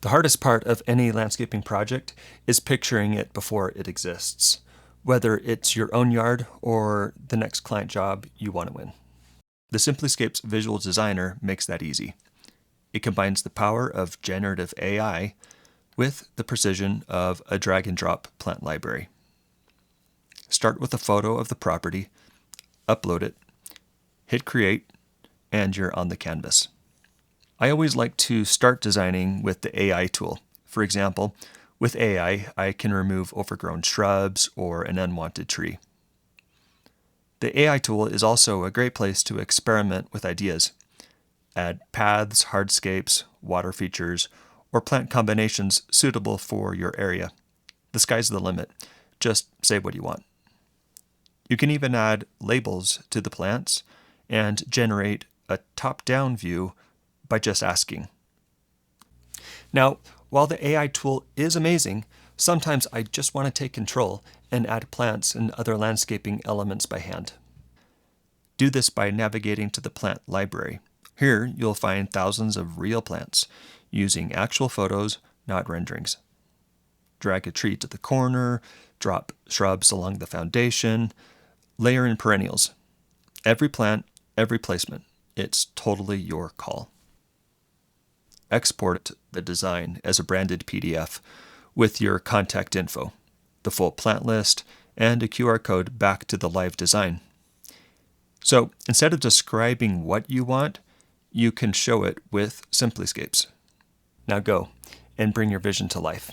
The hardest part of any landscaping project is picturing it before it exists, whether it's your own yard or the next client job you want to win. The Simplyscapes Visual Designer makes that easy. It combines the power of generative AI with the precision of a drag and drop plant library. Start with a photo of the property, upload it, hit create, and you're on the canvas. I always like to start designing with the AI tool. For example, with AI, I can remove overgrown shrubs or an unwanted tree. The AI tool is also a great place to experiment with ideas. Add paths, hardscapes, water features, or plant combinations suitable for your area. The sky's the limit. Just say what you want. You can even add labels to the plants and generate a top-down view by just asking. Now, while the AI tool is amazing, sometimes I just want to take control and add plants and other landscaping elements by hand. Do this by navigating to the plant library. Here, you'll find thousands of real plants using actual photos, not renderings. Drag a tree to the corner, drop shrubs along the foundation, layer in perennials. Every plant, every placement. It's totally your call. Export the design as a branded PDF with your contact info, the full plant list, and a QR code back to the live design. So instead of describing what you want, you can show it with Simplyscapes. Now go and bring your vision to life.